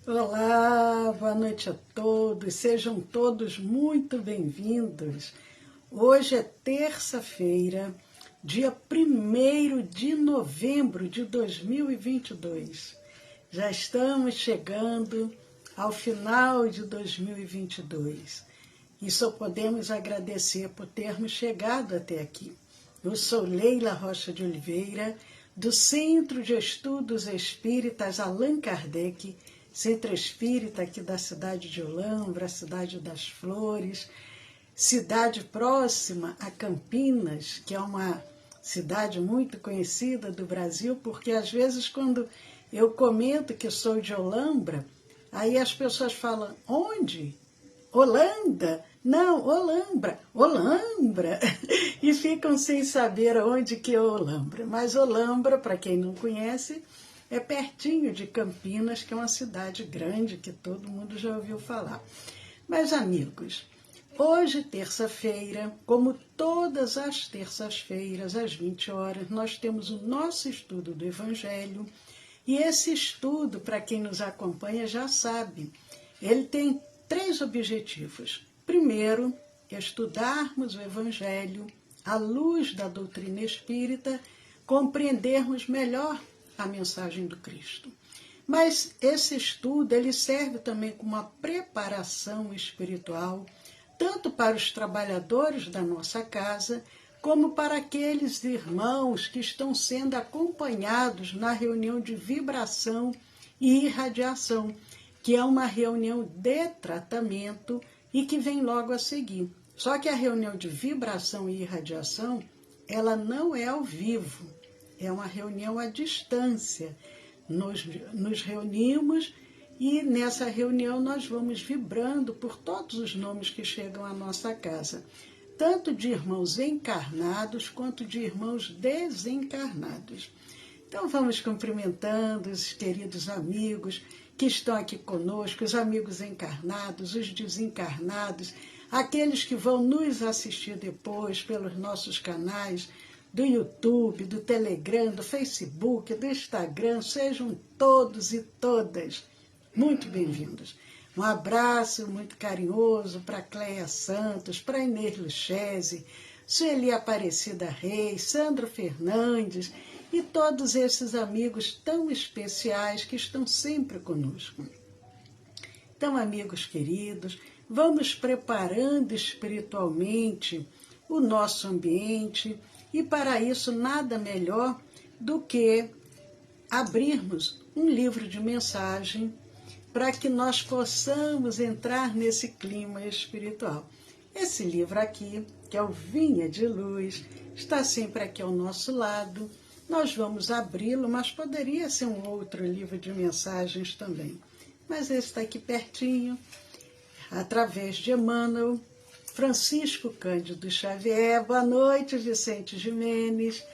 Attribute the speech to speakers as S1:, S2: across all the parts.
S1: Olá, boa noite a todos, sejam todos muito bem-vindos. Hoje é terça-feira, dia 1º de novembro de 2022. Já estamos chegando ao final de 2022 e só podemos agradecer por termos chegado até aqui. Eu sou Leila Rocha de Oliveira, do Centro de Estudos Espíritas Allan Kardec, Centro Espírita aqui da cidade de Olambra, cidade das Flores, cidade próxima a Campinas, que é uma cidade muito conhecida do Brasil, porque às vezes quando eu comento que sou de Olambra, aí as pessoas falam, onde? Holanda? Não, Olambra, Olambra, e ficam sem saber onde que é Olambra. Mas Olambra, para quem não conhece, é pertinho de Campinas, que é uma cidade grande que todo mundo já ouviu falar. Mas, amigos, hoje, terça-feira, como todas as terças-feiras, às 20 horas, nós temos o nosso estudo do Evangelho. E esse estudo, para quem nos acompanha, já sabe, ele tem 3 objetivos. Primeiro, estudarmos o Evangelho à luz da doutrina espírita, compreendermos melhor a mensagem do Cristo. Mas esse estudo ele serve também como uma preparação espiritual, tanto para os trabalhadores da nossa casa, como para aqueles irmãos que estão sendo acompanhados na reunião de vibração e irradiação, que é uma reunião de tratamento e que vem logo a seguir. Só que a reunião de vibração e irradiação, ela não é ao vivo, é uma reunião à distância. Nos reunimos e nessa reunião nós vamos vibrando por todos os nomes que chegam à nossa casa, tanto de irmãos encarnados quanto de irmãos desencarnados. Então vamos cumprimentando os queridos amigos que estão aqui conosco, os amigos encarnados, os desencarnados, aqueles que vão nos assistir depois pelos nossos canais do YouTube, do Telegram, do Facebook, do Instagram. Sejam todos e todas muito bem-vindos. Um abraço muito carinhoso para Cléia Santos, para Inês Luchese, Sueli Aparecida Reis, Sandro Fernandes e todos esses amigos tão especiais que estão sempre conosco. Então, amigos queridos, vamos preparando espiritualmente o nosso ambiente e para isso nada melhor do que abrirmos um livro de mensagem para que nós possamos entrar nesse clima espiritual. Esse livro aqui, que é o Vinha de Luz, está sempre aqui ao nosso lado. Nós vamos abri-lo, mas poderia ser um outro livro de mensagens também. Mas esse está aqui pertinho, através de Emmanuel, Francisco Cândido Xavier. Boa noite, Vicente Jimenez.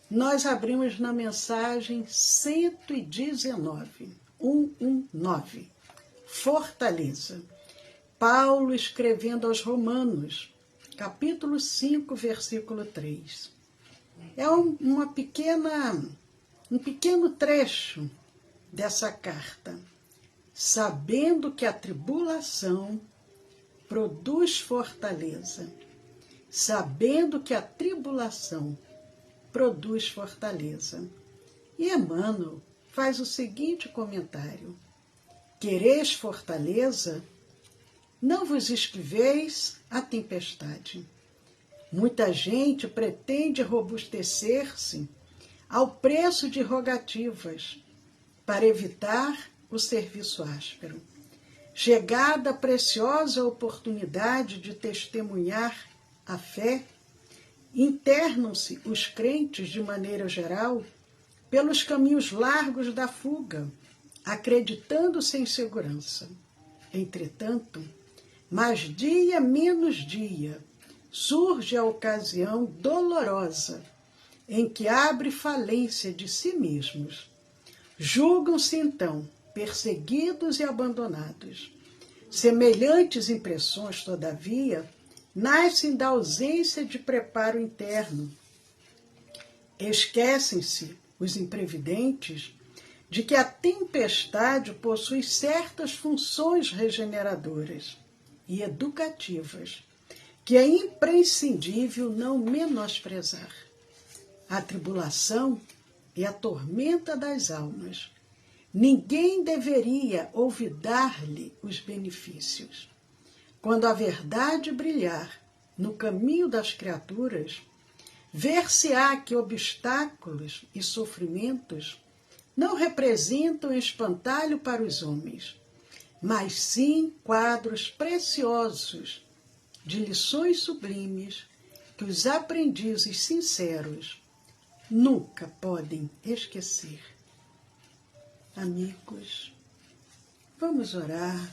S1: Nós abrimos na mensagem 119, Fortaleza. Paulo escrevendo aos Romanos, capítulo 5, versículo 3. É um pequeno trecho dessa carta. Sabendo que a tribulação produz fortaleza. Sabendo que a tribulação produz fortaleza. E Emmanuel faz o seguinte comentário: quereis fortaleza? Não vos esquiveis a tempestade. Muita gente pretende robustecer-se ao preço de rogativas para evitar o serviço áspero. Chegada a preciosa oportunidade de testemunhar a fé, internam-se os crentes, de maneira geral, pelos caminhos largos da fuga, acreditando-se em segurança. Entretanto, mais dia menos dia, surge a ocasião dolorosa em que abre falência de si mesmos. Julgam-se, então, perseguidos e abandonados. Semelhantes impressões, todavia, nascem da ausência de preparo interno. Esquecem-se os imprevidentes de que a tempestade possui certas funções regeneradoras e educativas, que é imprescindível não menosprezar. A tribulação é a tormenta das almas. Ninguém deveria olvidar-lhe os benefícios. Quando a verdade brilhar no caminho das criaturas, ver-se-á que obstáculos e sofrimentos não representam espantalho para os homens, mas sim quadros preciosos de lições sublimes que os aprendizes sinceros nunca podem esquecer. Amigos, vamos orar,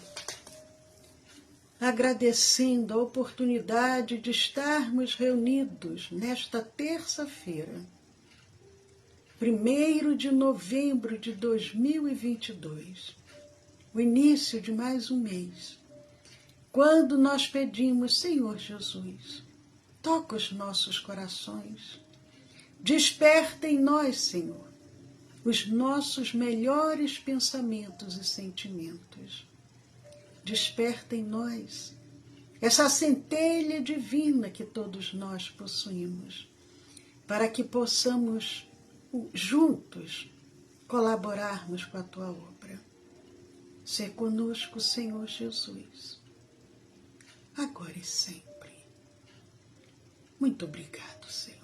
S1: agradecendo a oportunidade de estarmos reunidos nesta terça-feira, 1º de novembro de 2022, o início de mais um mês, quando nós pedimos, Senhor Jesus, toca os nossos corações, desperta em nós, Senhor, os nossos melhores pensamentos e sentimentos. Desperta em nós essa centelha divina que todos nós possuímos, para que possamos juntos colaborarmos com a Tua obra. Sê conosco, Senhor Jesus, agora e sempre. Muito obrigado, Senhor.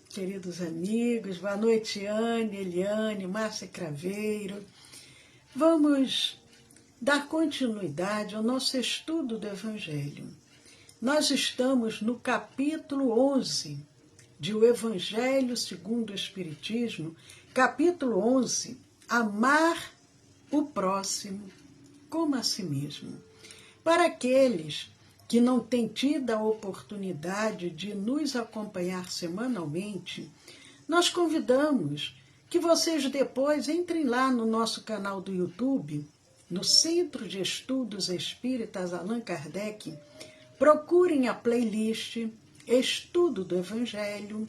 S1: Queridos amigos, boa noite, Anne, Eliane, Márcia Craveiro. Vamos dar continuidade ao nosso estudo do Evangelho. Nós estamos no capítulo 11 de O Evangelho segundo o Espiritismo, capítulo 11, Amar o próximo como a si mesmo. Para aqueles que não têm tido a oportunidade de nos acompanhar semanalmente, nós convidamos que vocês depois entrem lá no nosso canal do YouTube, no Centro de Estudos Espíritas Allan Kardec, procurem a playlist Estudo do Evangelho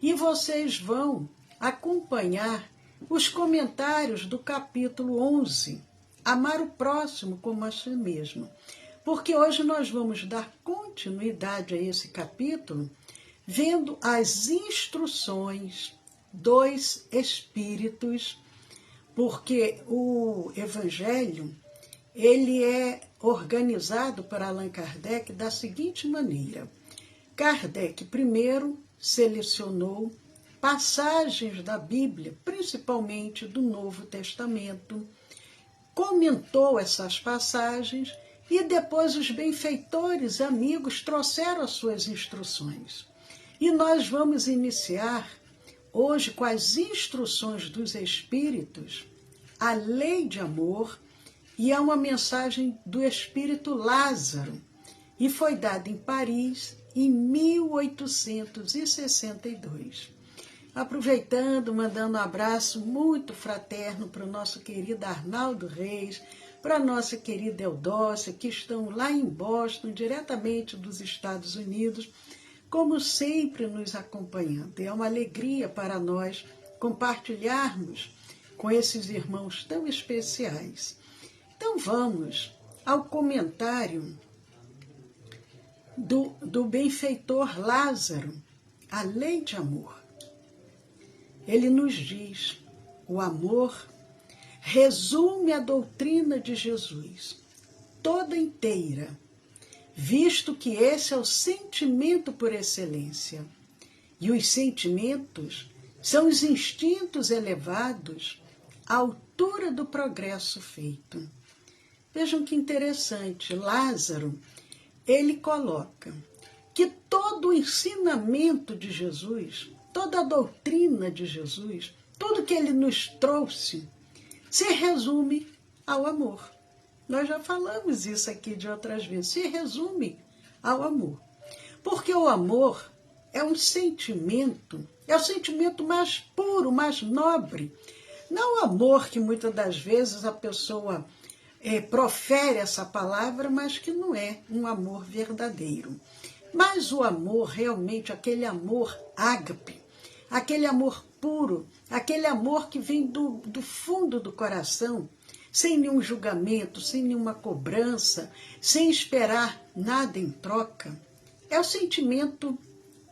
S1: e vocês vão acompanhar os comentários do capítulo 11, Amar o próximo como a si mesmo. Porque hoje nós vamos dar continuidade a esse capítulo, vendo as instruções dos Espíritos, porque o Evangelho, ele é organizado por Allan Kardec da seguinte maneira. Kardec, primeiro, selecionou passagens da Bíblia, principalmente do Novo Testamento, comentou essas passagens e depois os benfeitores amigos trouxeram as suas instruções. E nós vamos iniciar hoje com as instruções dos Espíritos, a lei de amor, e é uma mensagem do Espírito Lázaro, e foi dada em Paris em 1862. Aproveitando, mandando um abraço muito fraterno para o nosso querido Arnaldo Reis, para a nossa querida Eudócia, que estão lá em Boston, diretamente dos Estados Unidos, como sempre nos acompanhando. É uma alegria para nós compartilharmos com esses irmãos tão especiais. Então vamos ao comentário do benfeitor Lázaro, a lei de amor. Ele nos diz, o amor resume a doutrina de Jesus, toda inteira, visto que esse é o sentimento por excelência. E os sentimentos são os instintos elevados à altura do progresso feito. Vejam que interessante, Lázaro, ele coloca que todo o ensinamento de Jesus, toda a doutrina de Jesus, tudo que ele nos trouxe, se resume ao amor. Nós já falamos isso aqui de outras vezes. Se resume ao amor. Porque o amor é um sentimento, é o sentimento mais puro, mais nobre. Não o amor que muitas das vezes a pessoa profere essa palavra, mas que não é um amor verdadeiro. Mas o amor, realmente, aquele amor ágape, aquele amor puro, aquele amor que vem do fundo do coração, sem nenhum julgamento, sem nenhuma cobrança, sem esperar nada em troca, é o sentimento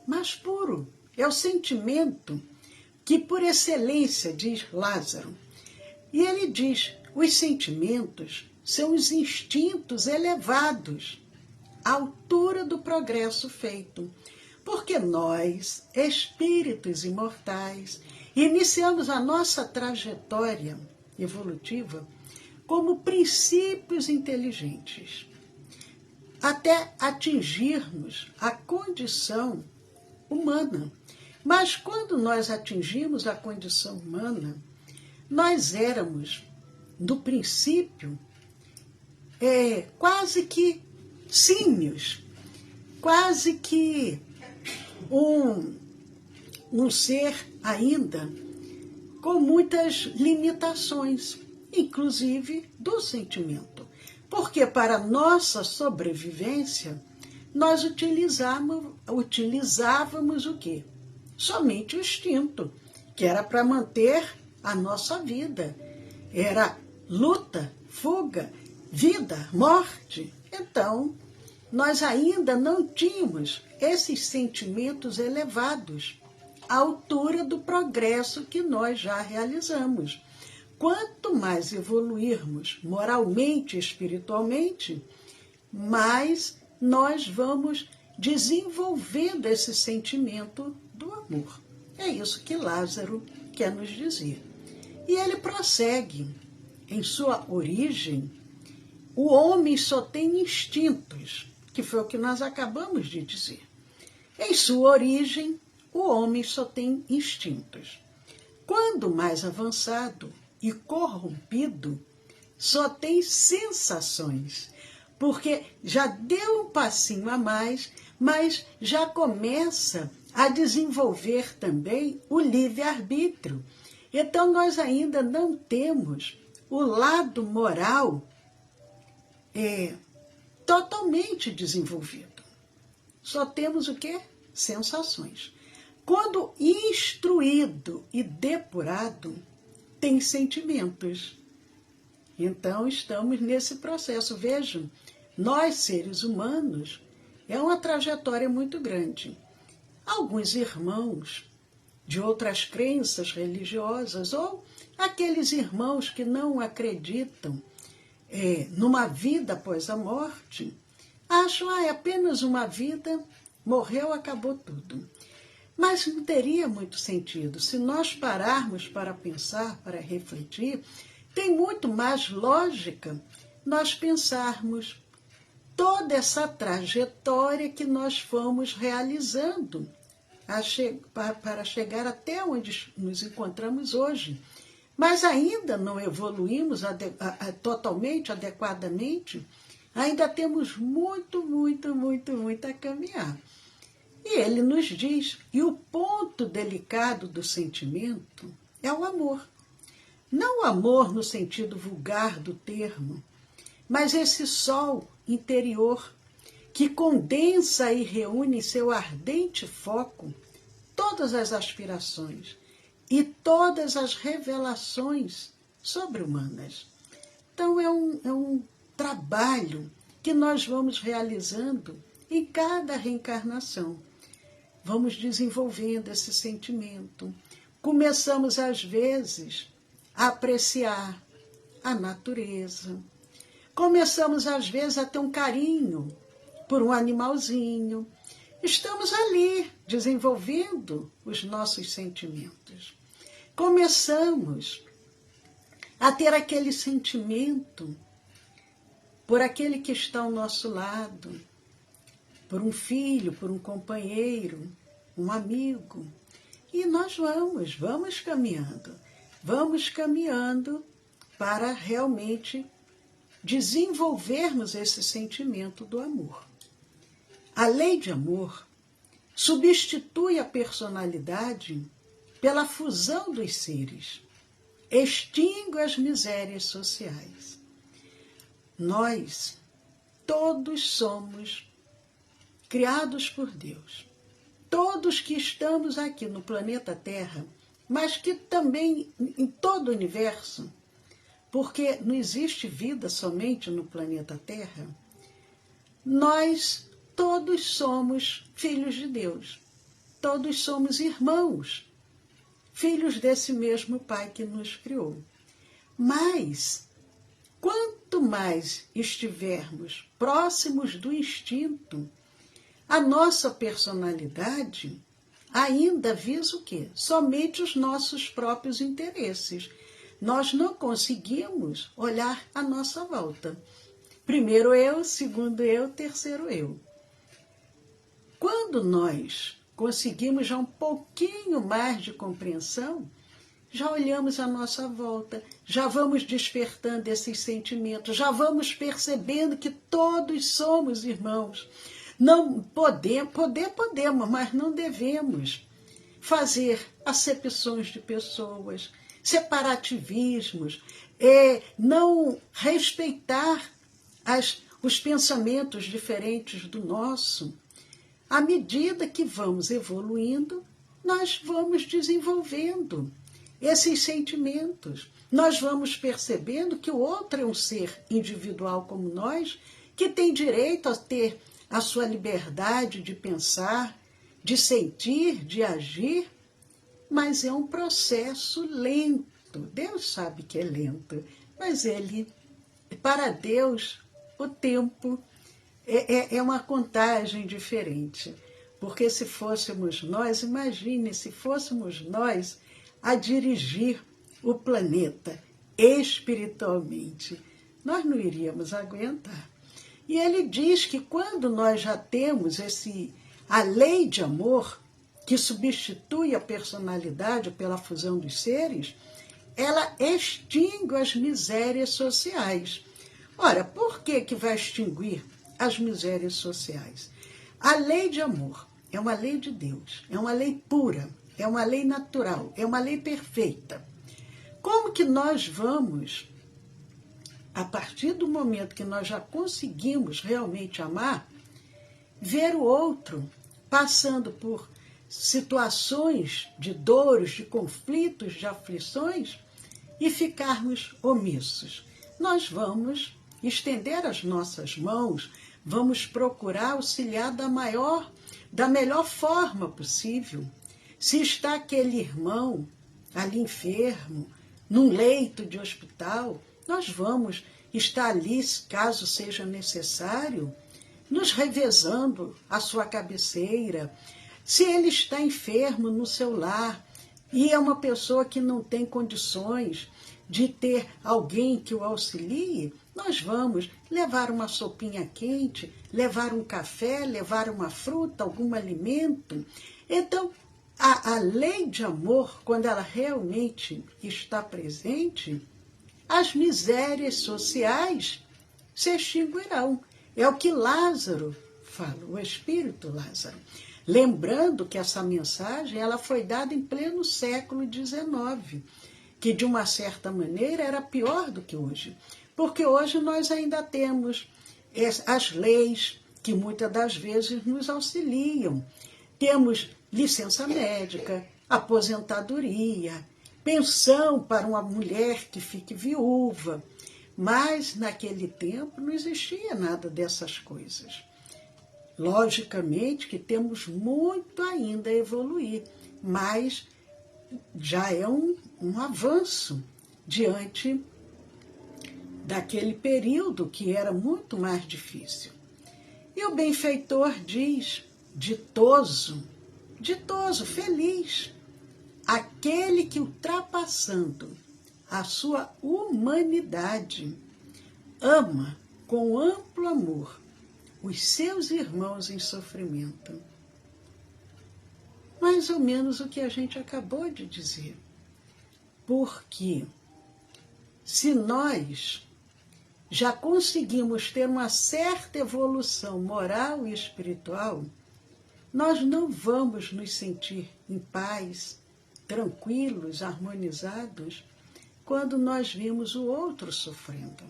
S1: mais puro, é o sentimento que, por excelência, diz Lázaro. E ele diz, os sentimentos são os instintos elevados, à altura do progresso feito. Porque nós, espíritos imortais, iniciamos a nossa trajetória evolutiva como princípios inteligentes, até atingirmos a condição humana. Mas quando nós atingimos a condição humana, nós éramos, do princípio, quase que símios, quase que um ser ainda com muitas limitações, inclusive do sentimento. Porque para nossa sobrevivência, nós utilizávamos o quê? Somente o instinto, que era para manter a nossa vida. Era luta, fuga, vida, morte. Então, nós ainda não tínhamos esses sentimentos elevados à altura do progresso que nós já realizamos. Quanto mais evoluirmos moralmente e espiritualmente, mais nós vamos desenvolvendo esse sentimento do amor. É isso que Lázaro quer nos dizer. E ele prossegue. Em sua origem, o homem só tem instintos, que foi o que nós acabamos de dizer. Em sua origem, o homem só tem instintos. Quando mais avançado e corrompido, só tem sensações, porque já deu um passinho a mais, mas já começa a desenvolver também o livre-arbítrio. Então, nós ainda não temos o lado moral totalmente desenvolvido. Só temos o quê? Sensações. Quando instruído e depurado, tem sentimentos. Então, estamos nesse processo. Vejam, nós, seres humanos, é uma trajetória muito grande. Alguns irmãos de outras crenças religiosas, ou aqueles irmãos que não acreditam numa vida após a morte, acham, é apenas uma vida, morreu, acabou tudo. Mas não teria muito sentido. Se nós pararmos para pensar, para refletir, tem muito mais lógica nós pensarmos toda essa trajetória que nós fomos realizando para chegar até onde nos encontramos hoje. Mas ainda não evoluímos totalmente, adequadamente, ainda temos muito a caminhar. E ele nos diz, e o ponto delicado do sentimento é o amor. Não o amor no sentido vulgar do termo, mas esse sol interior que condensa e reúne em seu ardente foco todas as aspirações e todas as revelações sobre-humanas. Então, é um trabalho que nós vamos realizando em cada reencarnação. Vamos desenvolvendo esse sentimento. Começamos, às vezes, a apreciar a natureza. Começamos, às vezes, a ter um carinho por um animalzinho. Estamos ali, desenvolvendo os nossos sentimentos. Começamos a ter aquele sentimento por aquele que está ao nosso lado, por um filho, por um companheiro, um amigo. E nós vamos caminhando para realmente desenvolvermos esse sentimento do amor. A lei de amor substitui a personalidade pela fusão dos seres, extingue as misérias sociais. Nós todos somos criados por Deus. Todos que estamos aqui no planeta Terra, mas que também em todo o universo, porque não existe vida somente no planeta Terra, nós todos somos filhos de Deus. Todos somos irmãos, filhos desse mesmo Pai que nos criou. Mas, quanto mais estivermos próximos do instinto, a nossa personalidade ainda visa o quê? Somente os nossos próprios interesses. Nós não conseguimos olhar à nossa volta. Primeiro eu, segundo eu, terceiro eu. Quando nós conseguimos já um pouquinho mais de compreensão, já olhamos à nossa volta, já vamos despertando esses sentimentos, já vamos percebendo que todos somos irmãos. Não podemos, mas não devemos fazer acepções de pessoas, separativismos, não respeitar os pensamentos diferentes do nosso. À medida que vamos evoluindo, nós vamos desenvolvendo esses sentimentos. Nós vamos percebendo que o outro é um ser individual como nós, que tem direito a ter a sua liberdade de pensar, de sentir, de agir, mas é um processo lento. Deus sabe que é lento, mas para Deus, o tempo é uma contagem diferente. Porque se fôssemos nós, imagine se fôssemos nós a dirigir o planeta espiritualmente, nós não iríamos aguentar. E ele diz que quando nós já temos a lei de amor, que substitui a personalidade pela fusão dos seres, ela extingue as misérias sociais. Ora, por que vai extinguir as misérias sociais? A lei de amor é uma lei de Deus, é uma lei pura, é uma lei natural, é uma lei perfeita. Como que nós vamos, a partir do momento que nós já conseguimos realmente amar, ver o outro passando por situações de dores, de conflitos, de aflições e ficarmos omissos? Nós vamos estender as nossas mãos, vamos procurar auxiliar da melhor forma possível. Se está aquele irmão ali enfermo, num leito de hospital, nós vamos estar ali, caso seja necessário, nos revezando à sua cabeceira. Se ele está enfermo no seu lar e é uma pessoa que não tem condições de ter alguém que o auxilie, nós vamos levar uma sopinha quente, levar um café, levar uma fruta, algum alimento. Então, a lei de amor, quando ela realmente está presente, as misérias sociais se extinguirão. É o que Lázaro fala, o espírito Lázaro. Lembrando que essa mensagem ela foi dada em pleno século XIX, que de uma certa maneira era pior do que hoje. Porque hoje nós ainda temos as leis que muitas das vezes nos auxiliam. Temos licença médica, aposentadoria, pensão para uma mulher que fique viúva. Mas naquele tempo não existia nada dessas coisas. Logicamente que temos muito ainda a evoluir, mas já é um avanço diante daquele período que era muito mais difícil. E o benfeitor diz, ditoso, feliz, aquele que ultrapassando a sua humanidade ama com amplo amor os seus irmãos em sofrimento. Mais ou menos o que a gente acabou de dizer. Porque se nós já conseguimos ter uma certa evolução moral e espiritual, nós não vamos nos sentir em paz, tranquilos, harmonizados, quando nós vimos o outro sofrendo.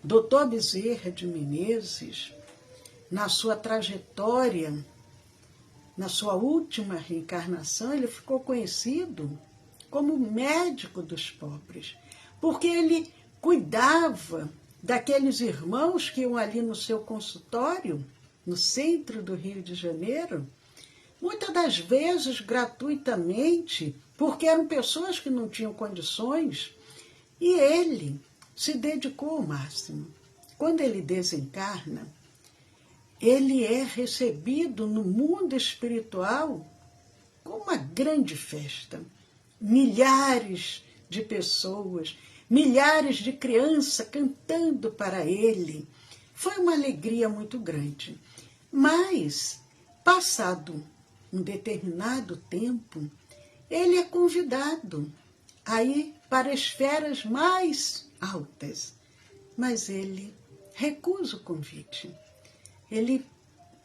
S1: Dr. Bezerra de Menezes na sua trajetória, na sua última reencarnação, ele ficou conhecido como médico dos pobres, porque ele cuidava daqueles irmãos que iam ali no seu consultório, no centro do Rio de Janeiro, muitas das vezes gratuitamente, porque eram pessoas que não tinham condições, e ele se dedicou ao máximo. Quando ele desencarna, ele é recebido no mundo espiritual com uma grande festa. Milhares de pessoas, milhares de crianças cantando para ele. Foi uma alegria muito grande. Mas, passado um determinado tempo, ele é convidado a ir para esferas mais altas. Mas ele recusa o convite. Ele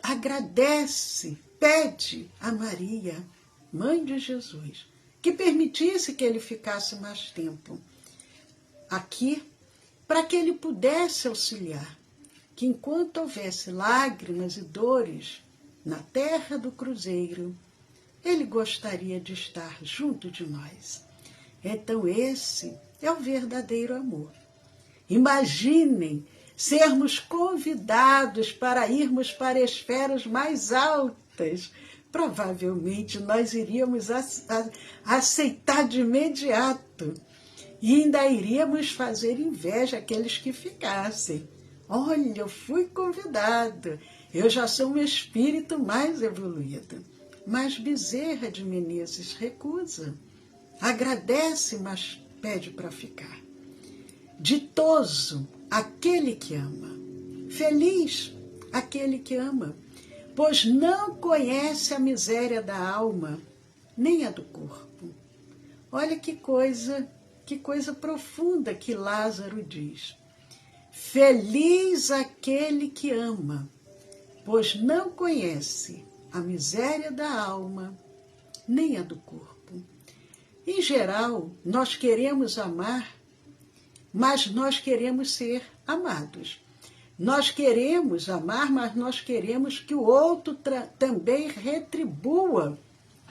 S1: agradece, pede a Maria, mãe de Jesus, que permitisse que ele ficasse mais tempo aqui, para que ele pudesse auxiliar, que enquanto houvesse lágrimas e dores na terra do cruzeiro, ele gostaria de estar junto de nós. Então esse é o verdadeiro amor. Imaginem sermos convidados para irmos para esferas mais altas. Provavelmente nós iríamos aceitar de imediato e ainda iríamos fazer inveja àqueles que ficassem. Olha, eu fui convidado, eu já sou um espírito mais evoluído. Mas Bezerra de Menezes recusa, agradece, mas pede para ficar. Ditoso aquele que ama, feliz aquele que ama, pois não conhece a miséria da alma, nem a do corpo. Olha que coisa profunda que Lázaro diz. Feliz aquele que ama, pois não conhece a miséria da alma, nem a do corpo. Em geral, nós queremos amar, mas nós queremos ser amados. Nós queremos amar, mas nós queremos que o outro também retribua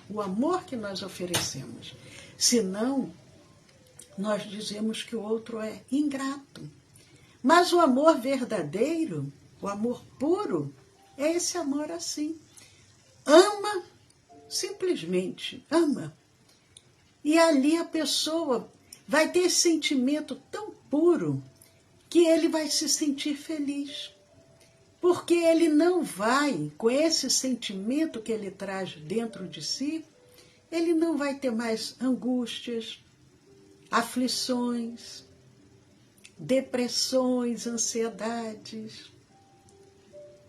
S1: o amor que nós oferecemos. Senão, nós dizemos que o outro é ingrato. Mas o amor verdadeiro, o amor puro, é esse amor assim. Ama, simplesmente ama. E ali a pessoa vai ter esse sentimento tão puro que ele vai se sentir feliz. Porque ele não vai, com esse sentimento que ele traz dentro de si, ele não vai ter mais angústias, aflições, depressões, ansiedades.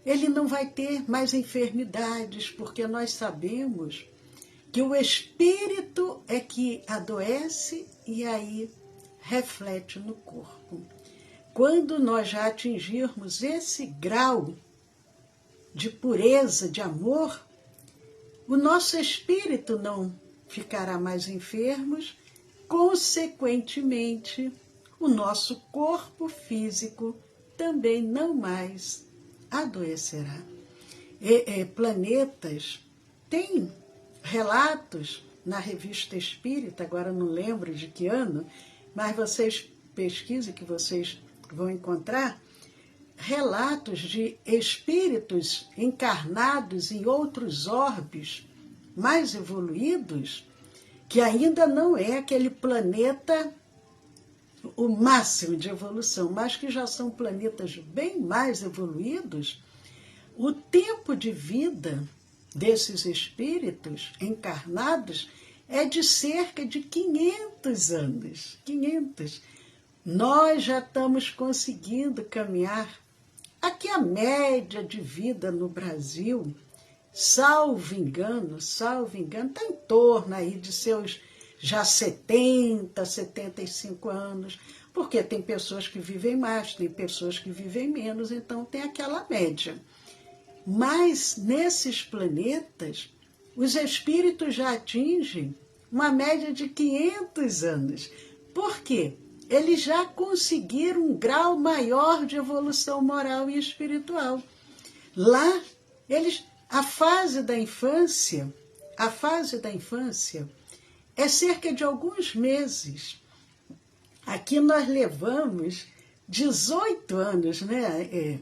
S1: Ele não vai ter mais enfermidades, porque nós sabemos que o espírito é que adoece e aí reflete no corpo. Quando nós já atingirmos esse grau de pureza, de amor, o nosso espírito não ficará mais enfermo, consequentemente, o nosso corpo físico também não mais adoecerá. Planetas têm relatos na Revista Espírita, agora não lembro de que ano, mas vocês pesquisem que vocês vão encontrar, relatos de espíritos encarnados em outros orbes mais evoluídos, que ainda não é aquele planeta o máximo de evolução, mas que já são planetas bem mais evoluídos. O tempo de vida desses espíritos encarnados é de cerca de 500 anos. 500. Nós já estamos conseguindo caminhar. Aqui a média de vida no Brasil, salvo engano, está em torno aí de seus já 70, 75 anos, porque tem pessoas que vivem mais, tem pessoas que vivem menos, então tem aquela média. Mas nesses planetas, os espíritos já atingem uma média de 500 anos. Por quê? Eles já conseguiram um grau maior de evolução moral e espiritual. Lá, a fase da infância é cerca de alguns meses. Aqui nós levamos 18 anos, né?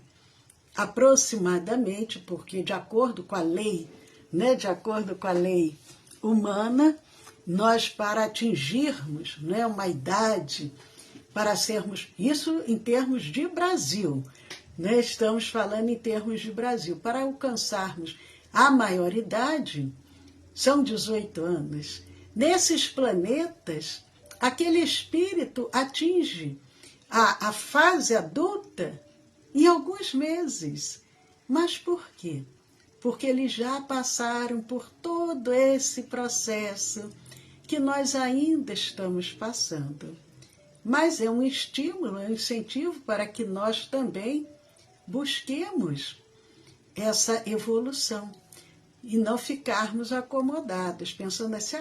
S1: Aproximadamente, porque de acordo com a lei, né? De acordo com a lei humana, nós para atingirmos, né, uma idade, para sermos, isso em termos de Brasil, né? Estamos falando em termos de Brasil, para alcançarmos a maioridade, são 18 anos. Nesses planetas, aquele espírito atinge a fase adulta em alguns meses. Mas por quê? Porque eles já passaram por todo esse processo que nós ainda estamos passando. Mas é um estímulo, é um incentivo para que nós também busquemos essa evolução e não ficarmos acomodados, pensando assim,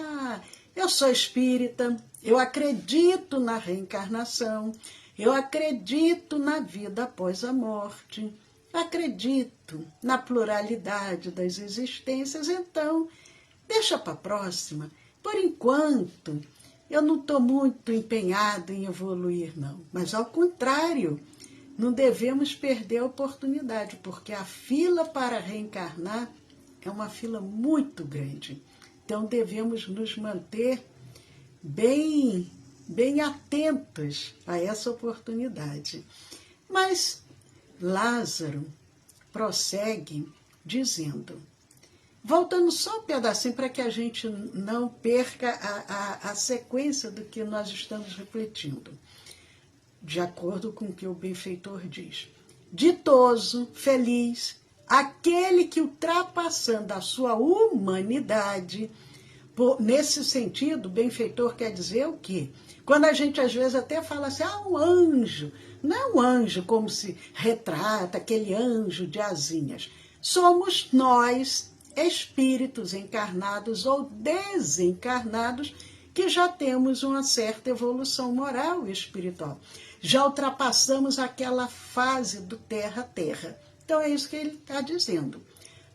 S1: eu sou espírita, eu acredito na reencarnação, eu acredito na vida após a morte, acredito na pluralidade das existências, então deixa para a próxima. Por enquanto, eu não estou muito empenhado em evoluir, não. Mas, ao contrário, não devemos perder a oportunidade, porque a fila para reencarnar é uma fila muito grande. Então, devemos nos manter bem atentos a essa oportunidade. Mas Lázaro prossegue dizendo, voltando só um pedacinho para que a gente não perca a sequência do que nós estamos refletindo, de acordo com o que o benfeitor diz. Ditoso, feliz, aquele que, ultrapassando a sua humanidade, nesse sentido, o benfeitor quer dizer o quê? Quando a gente às vezes até fala assim, um anjo, não é um anjo como se retrata, aquele anjo de asinhas. Somos nós, espíritos encarnados ou desencarnados, que já temos uma certa evolução moral e espiritual. Já ultrapassamos aquela fase do terra-terra. Então é isso que ele está dizendo.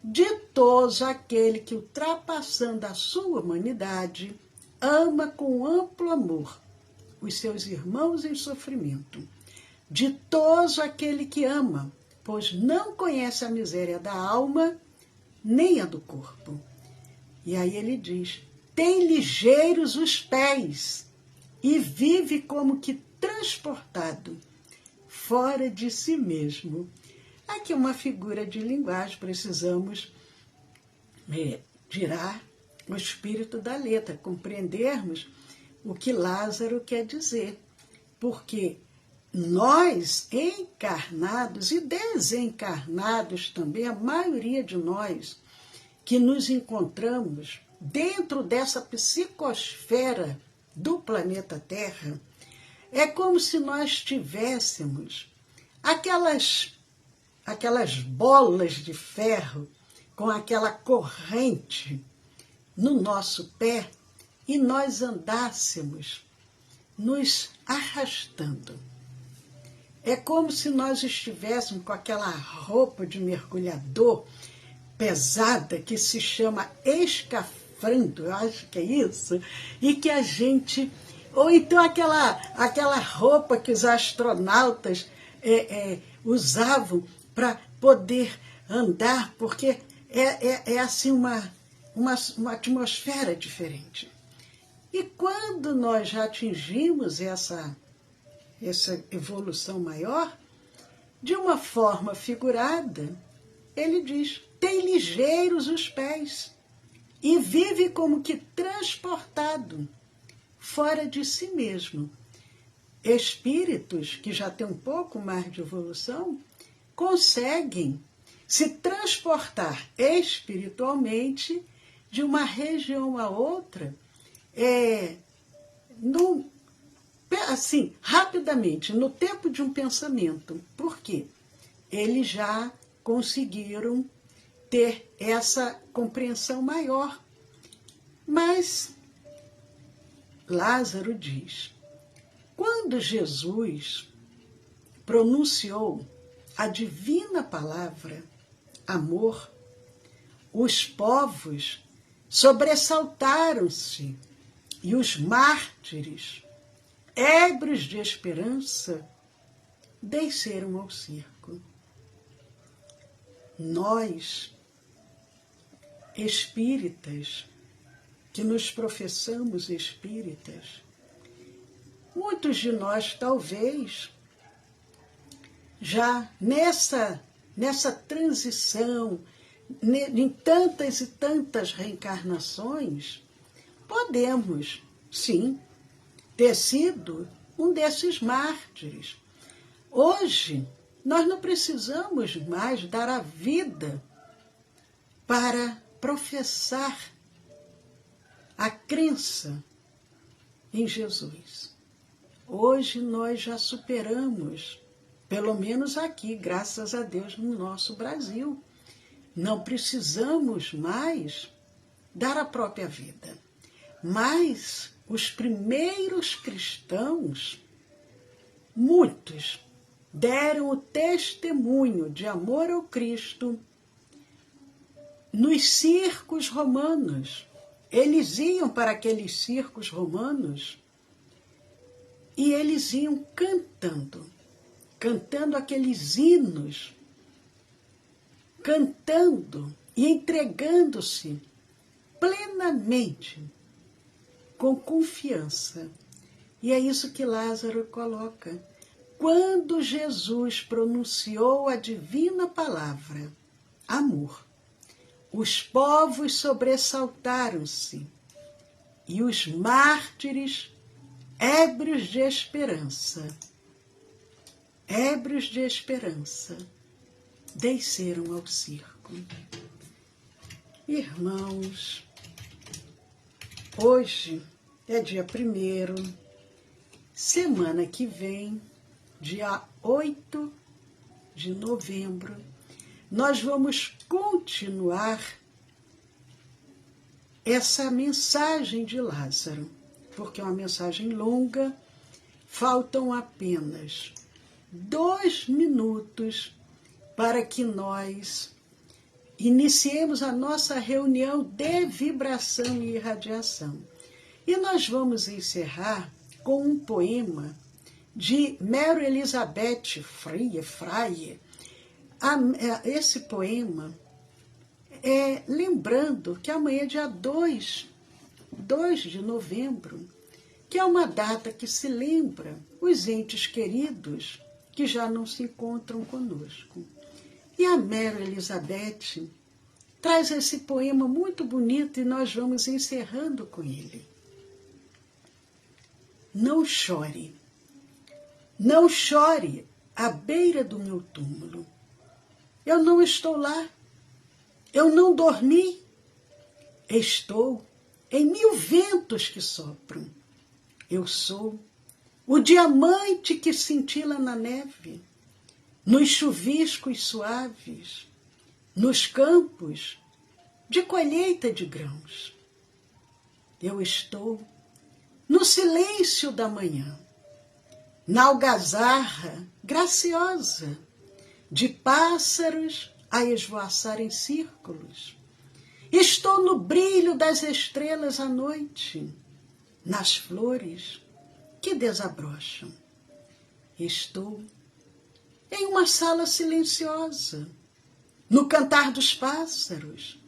S1: Ditoso aquele que, ultrapassando a sua humanidade, ama com amplo amor os seus irmãos em sofrimento. Ditoso aquele que ama, pois não conhece a miséria da alma, nem a do corpo. E aí ele diz, tem ligeiros os pés e vive como que transportado, fora de si mesmo. Aqui é uma figura de linguagem, precisamos tirar o espírito da letra, compreendermos o que Lázaro quer dizer. Porque nós, encarnados e desencarnados também, a maioria de nós que nos encontramos dentro dessa psicosfera do planeta Terra, é como se nós tivéssemos aquelas bolas de ferro com aquela corrente no nosso pé e nós andássemos nos arrastando. É como se nós estivéssemos com aquela roupa de mergulhador pesada que se chama escafandro, eu acho que é isso, e que a gente... Ou então aquela roupa que os astronautas usavam para poder andar, porque é assim uma atmosfera diferente. E quando nós já atingimos essa evolução maior, de uma forma figurada, ele diz, tem ligeiros os pés e vive como que transportado, fora de si mesmo. Espíritos que já têm um pouco mais de evolução conseguem se transportar espiritualmente de uma região a outra, assim, rapidamente, no tempo de um pensamento. Por quê? Eles já conseguiram ter essa compreensão maior. Mas Lázaro diz, quando Jesus pronunciou a divina palavra, amor, os povos sobressaltaram-se e os mártires, ébrios de esperança, desceram ao circo. Nós, espíritas, que nos professamos espíritas, muitos de nós talvez já nessa transição, em tantas e tantas reencarnações, podemos, sim, ter sido um desses mártires. Hoje, nós não precisamos mais dar a vida para professar a crença em Jesus. Hoje nós já superamos, pelo menos aqui, graças a Deus, no nosso Brasil. Não precisamos mais dar a própria vida. Mas os primeiros cristãos, muitos, deram o testemunho de amor ao Cristo nos circos romanos. Eles iam para aqueles circos romanos e eles iam cantando aqueles hinos, cantando e entregando-se plenamente, com confiança. E é isso que Lázaro coloca. Quando Jesus pronunciou a divina palavra, amor, os povos sobressaltaram-se e os mártires, ébrios de esperança, desceram ao circo. Irmãos, hoje é dia 1º, semana que vem, dia 8 de novembro, nós vamos continuar essa mensagem de Lázaro, porque é uma mensagem longa, faltam apenas 2 minutos para que nós iniciemos a nossa reunião de vibração e irradiação. E nós vamos encerrar com um poema de Mary Elizabeth Frye. Esse poema é lembrando que amanhã é dia 2 de novembro, que é uma data que se lembra os entes queridos que já não se encontram conosco. E a Mary Elizabeth traz esse poema muito bonito e nós vamos encerrando com ele. Não chore à beira do meu túmulo. Eu não estou lá, eu não dormi, estou em 1000 ventos que sopram. Eu sou o diamante que cintila na neve, nos chuviscos suaves, nos campos de colheita de grãos. Eu estou no silêncio da manhã, na algazarra graciosa de pássaros a esvoaçar em círculos. Estou no brilho das estrelas à noite, nas flores que desabrocham. Estou em uma sala silenciosa, no cantar dos pássaros.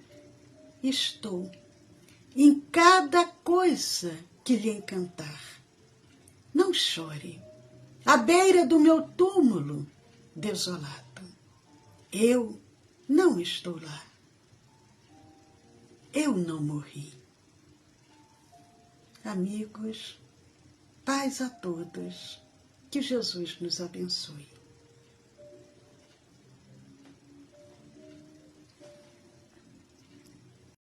S1: Estou em cada coisa que lhe encantar. Não chore à beira do meu túmulo desolado. Eu não estou lá. Eu não morri. Amigos, paz a todos. Que Jesus nos abençoe.